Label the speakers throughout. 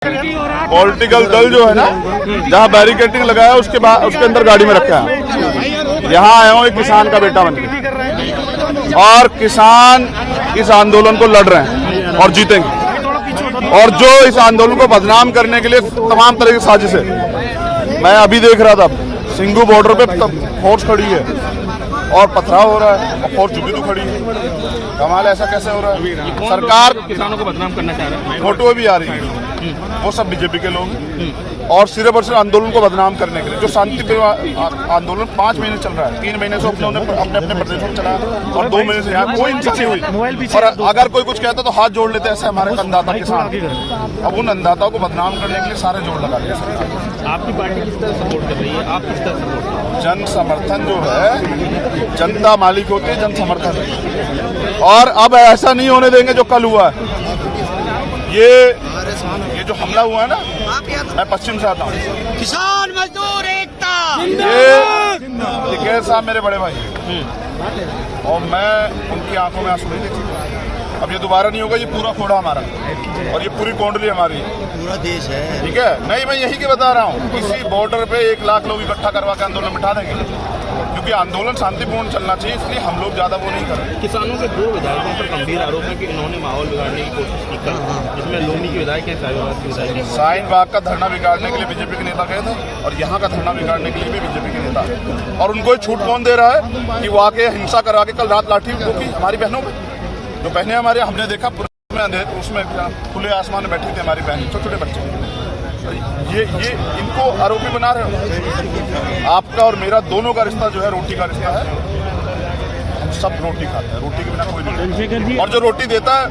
Speaker 1: Political दल जो है ना, जहाँ बैरिकेडिंग लगाया उसके बाद उसके अंदर गाड़ी में रखा है। यहाँ आया हूँ एक किसान का बेटा बन के, और किसान इस आंदोलन को लड़ रहे हैं और जीतेंगे। और जो इस आंदोलन को बदनाम करने के लिए तमाम तरह की साजिश है। मैं अभी देख रहा था सिंगू बॉर्डर पे फोर्स खड़ी है और पथराव हो रहा है और फोर्स जुबिदू खड़ी है। कमाल, ऐसा कैसे हो रहा है? सरकार
Speaker 2: किसानों को बदनाम करना चाह रहा है।
Speaker 1: फोटो भी आ रही है, वो सब बीजेपी के लोग हैं और सिर्फ और सिर्फ आंदोलन को बदनाम करने के लिए। जो शांति आंदोलन 5 महीने चल रहा है, 3 महीने से अपने अपने प्रदेशों में चला और 2 महीने से यहाँ कोई हिंसा नहीं हुई। और अगर कोई कुछ कहता तो हाथ जोड़ लेते, ऐसे हमारे अन्नदाता किसान। अब उन अन्नदाताओं को बदनाम करने के लिए सारे जोड़ लगा दिए।
Speaker 2: आपकी पार्टी किस तरह सपोर्ट कर रही है? आप किस तरह सपोर्ट कर रहे हैं?
Speaker 1: जन समर्थन जो है, जनता मालिक होती है, जन समर्थन। और अब ऐसा नहीं होने देंगे जो कल हुआ है। ये जो हमला हुआ है ना, मैं पश्चिम से आता हूँ।
Speaker 3: किसान मजदूर एकता,
Speaker 1: ये केर साहब मेरे बड़े भाई और मैं उनकी आंखों में आंसू नहीं देखी। अब ये दोबारा नहीं होगा। ये पूरा खोड़ा हमारा और ये पूरी कोंडली हमारी है,
Speaker 3: पूरा देश है।
Speaker 1: ठीक है। नहीं, मैं यही के बता रहा हूँ। इसी बॉर्डर पे 1 लाख लोग इकट्ठा करवा के आंदोलन बिठा देंगे, क्योंकि आंदोलन शांतिपूर्ण चलना चाहिए। इसलिए हम लोग ज्यादा वो नहीं कर रहे।
Speaker 2: किसानों के 2 विधायकों पर गंभीर आरोप है कि इन्होंने माहौल बिगाड़ने की कोशिश की कल, जिसमें लोनी के विधायक है, साहिबाबाद के विधायक है।
Speaker 1: शाहीन बाग का धरना बिगाड़ने के लिए बीजेपी के नेता गए थे और यहाँ का धरना बिगाड़ने के लिए भी बीजेपी के नेता। और उनको छूट कौन दे रहा है कि वो आके हिंसा करा के कल रात लाठी ठोकी हमारी बहनों पे, जो बहनें हमारे हमने देखा उसमें खुले आसमान में बैठी थी हमारी बहन, छोटे छोटे बच्चे। ये इनको आरोपी बना रहे हो। आपका और मेरा दोनों का रिश्ता जो है रोटी का रिश्ता है। हम सब रोटी खाते हैं, रोटी के बिना कोई नहीं। और जो रोटी देता है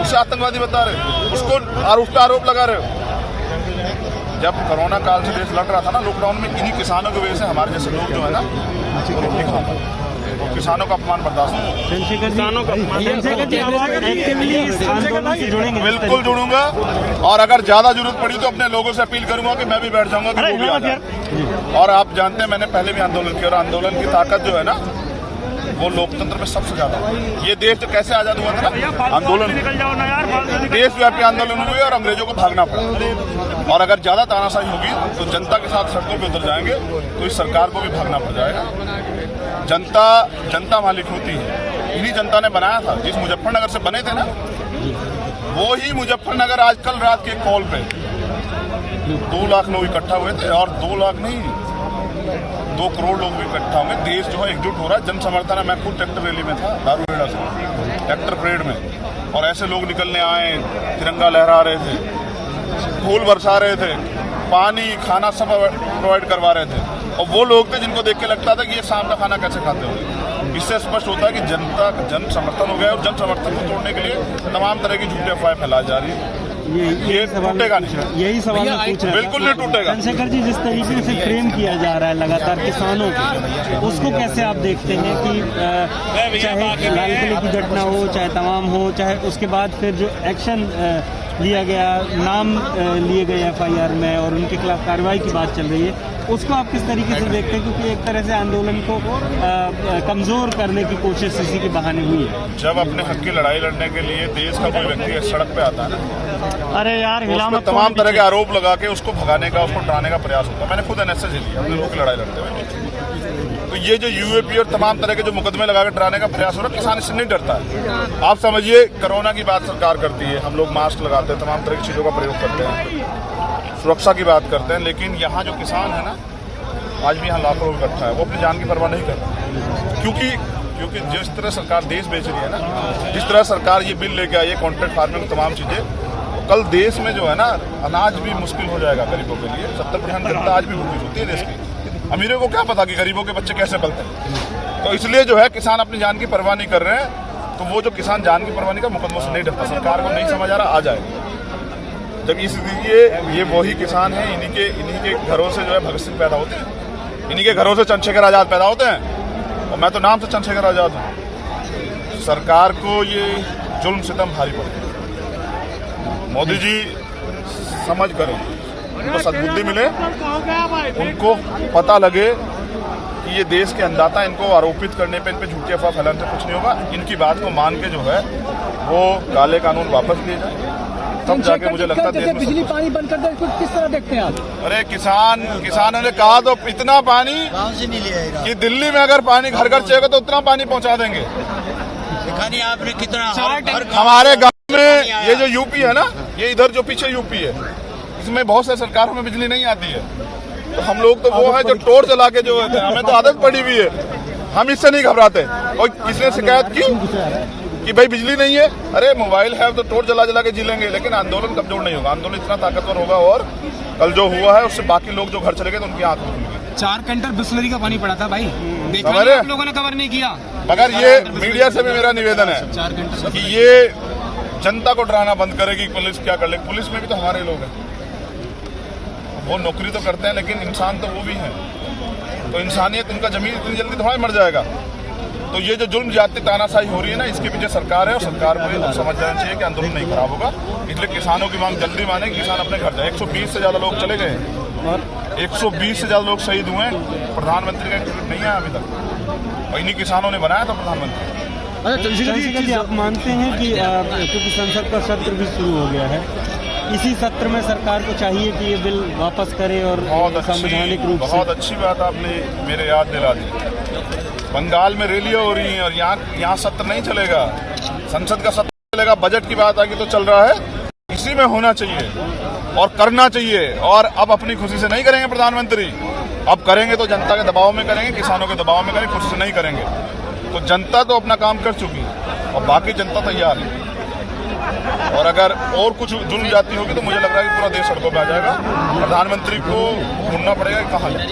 Speaker 1: उसे आतंकवादी बता रहे, उसको और उस पर आरोप लगा रहे हो। जब कोरोना काल से देश लड़ रहा था ना, लॉकडाउन में, इन्हीं किसानों की वजह से हमारे जैसे लोग जो है ना वो रोटी खा पाए। किसानों का अपमान बर्दाश्त नहीं। बिल्कुल जुड़ूंगा, और अगर ज्यादा जरूरत पड़ी तो अपने लोगों से अपील करूंगा कि मैं भी बैठ जाऊंगा कि वो भी आ जाए। और आप जानते हैं मैंने पहले भी आंदोलन किया, और आंदोलन की ताकत जो है ना वो लोकतंत्र में सबसे ज्यादा। ये देश जो कैसे आजाद हुआ था ना, आंदोलन, देशव्यापी आंदोलन हुए और अंग्रेजों को भागना पड़ा। और अगर ज्यादा तानाशाही होगी तो जनता के साथ सड़कों पे उतर जाएंगे तो इस सरकार को भी भागना पड़ जाएगा। जनता मालिक होती है। इन्हीं जनता ने बनाया था। जिस मुजफ्फरनगर से बने थे ना, वो ही मुजफ्फरनगर आज कल रात के कॉल पे 2 लाख लोग इकट्ठा हुए थे। और 2 लाख नहीं, 2 करोड़ लोग इकट्ठा होंगे। देश जो है एकजुट हो रहा है। जन समर्थन है। मैं खुद ट्रैक्टर रैली में था, दारूहेड़ा से, ट्रैक्टर परेड में, और ऐसे लोग निकलने आए, तिरंगा लहरा रहे थे, फूल बरसा रहे थे, पानी खाना सब प्रोवाइड करवा रहे थे। और वो लोग थे जिनको देख के लगता था कि ये शाम का खाना कैसे खाते होंगे। इससे स्पष्ट होता है कि जनता जन समर्थन हो गया, और जन समर्थन को तोड़ने के लिए तमाम तरह की झूठी अफवाहें फैलाई जा रही है। ये टूटेगा नहीं।
Speaker 4: यही सवाल मैं पूछ रहा था।
Speaker 1: बिल्कुल नहीं टूटेगा।
Speaker 4: चंद्रशेखर जी, जिस तरीके से फ्रेम किया जा रहा है लगातार किसानों को, उसको कैसे आप देखते हैं कि चाहे लाल किले की घटना हो, चाहे तमाम हो, चाहे उसके बाद फिर जो एक्शन लिया गया, नाम लिए गए FIR में और उनके खिलाफ कार्रवाई की बात चल रही है, उसको आप किस तरीके से देखते हैं? क्योंकि एक तरह से आंदोलन को कमजोर करने की कोशिश इसी के बहाने हुई है।
Speaker 1: जब अपने हक की लड़ाई लड़ने के लिए देश का कोई व्यक्ति सड़क पे आता है ना,
Speaker 4: अरे यार,
Speaker 1: उसमें तमाम तरह के आरोप लगा के उसको भगाने का, उसको डराने का प्रयास होता है। मैंने खुद NSS लिया अपने लोग की लड़ाई लड़ते हुए। तो ये जो UAP और तमाम तरह के जो मुकदमे लगा के डराने का प्रयास हो रहा है, किसान इससे नहीं डरता है। आप समझिए, कोरोना की बात सरकार करती है, हम लोग मास्क लगाते हैं, तमाम तरह की चीज़ों का प्रयोग करते हैं, सुरक्षा की बात करते हैं। लेकिन यहाँ जो किसान है ना, आज भी यहाँ लाखों लोग इकट्ठा है, वो अपनी जान की परवाह नहीं कर रहा। क्योंकि जिस तरह सरकार देश बेच रही है ना, जिस तरह सरकार ये बिल लेके आई है, कॉन्ट्रैक्ट फार्मिंग, तमाम चीज़ें, कल देश में जो है ना अनाज भी मुश्किल हो जाएगा गरीबों के लिए। 70% जनता आज भी भूखी होती है देश की। अमीरों को क्या पता कि गरीबों के बच्चे कैसे पलते हैं। तो इसलिए जो है किसान अपनी जान की परवाह नहीं कर रहे हैं। तो वो जो किसान जान की परवाह नहीं कर, मुकदमों से नहीं डरता। सरकार को नहीं समझ आ रहा, आ जाएगा। जब इसलिए ये वही किसान है, इन्हीं के घरों से जो है भगत सिंह पैदा होते हैं, इन्हीं के घरों से चंद्रशेखर आजाद पैदा होते हैं। और मैं तो नाम से चंद्रशेखर आजाद हूँ। सरकार को ये जुल्म सितम भारी पड़े। मोदी जी समझ करें, उनको सद्बुद्धि मिले, उनको पता लगे कि ये देश के अन्नदाता, इनको आरोपित करने पे, इन पे झूठी अफवाह फैलाने से कुछ नहीं होगा। इनकी बात को मान के जो है वो काले कानून वापस लिए जाए, तब जाके मुझे लगता है देश में
Speaker 5: बिजली पानी बंद कर दे, किस तरह देखते हैं आप?
Speaker 1: अरे किसानों ने कहा तो इतना पानी
Speaker 3: गाँव से नहीं ले आएगा।
Speaker 1: कि दिल्ली में अगर पानी घर घर चाहिए तो उतना पानी पहुंचा देंगे।
Speaker 3: देखा नहीं आपने कितना
Speaker 1: हमारे गांव में ये जो यूपी है ना, ये इधर जो पीछे यूपी है, इसमें बहुत से सरकारों में बिजली नहीं आती है। तो हम लोग तो वो है जो टोर्च जला के जो है, हमें तो आदत पड़ी हुई है, हम इससे नहीं घबराते। और किसने शिकायत की कि भाई बिजली नहीं है, अरे मोबाइल है तो टोर्च जला जला के जी लेंगे, लेकिन आंदोलन कमजोर नहीं होगा। आंदोलन इतना ताकतवर होगा और कल जो हुआ है उससे बाकी लोग जो घर चले गए तो उनकी आंख खुल गई।
Speaker 5: 4 घंटे बिस्लरी का पानी पड़ा था भाई, देखा
Speaker 1: समझ
Speaker 5: नहीं
Speaker 1: रहे?
Speaker 5: आप लोगों ने कवर नहीं किया।
Speaker 1: मगर ये मीडिया से भी मेरा निवेदन है
Speaker 5: 4 घंटे
Speaker 1: कि ये जनता को डराना बंद करेगी। पुलिस क्या कर लेगी? पुलिस में भी तो हमारे लोग हैं, वो नौकरी तो करते हैं लेकिन इंसान तो वो भी है। तो इंसानियत, उनका जमीन इतनी जल्दी थोड़ा मर जाएगा। तो ये जो जुल्म जाति तानाशाही हो रही है ना, इसके पीछे सरकार है और सरकार को ये समझ जाना चाहिए कि आंदोलन नहीं खराब होगा। इसलिए किसानों की मांग जल्दी माने, किसान अपने घर जाए। 120 से ज्यादा लोग चले गए और 120 से ज्यादा लोग शहीद हुए हैं। प्रधानमंत्री का इंटरव्यू नहीं आया अभी तक, और इन्हीं किसानों ने बनाया था प्रधानमंत्री।
Speaker 4: चंद्रशेखर जी, आप मानते हैं कि क्योंकि संसद का सत्र भी शुरू हो गया है, इसी सत्र में सरकार को चाहिए कि ये बिल वापस करे और संवैधानिक रूप से?
Speaker 1: बहुत अच्छी बात आपने मेरे याद दिला दी। बंगाल में रैलियां हो रही हैं और यहाँ सत्र नहीं चलेगा, संसद का सत्र चलेगा। बजट की बात आगे तो चल रहा है, इसी में होना चाहिए और करना चाहिए। और अब अपनी खुशी से नहीं करेंगे प्रधानमंत्री, अब करेंगे तो जनता के दबाव में करेंगे, किसानों के दबाव में करेंगे, खुशी से नहीं करेंगे। तो जनता तो अपना काम कर चुकी और बाकी जनता तैयार है। और अगर और कुछ जुल्म जाती होगी तो मुझे लग रहा है कि पूरा देश सड़कों पर आ जाएगा। प्रधानमंत्री को ढूंढना पड़ेगा कि कहाँ जाए।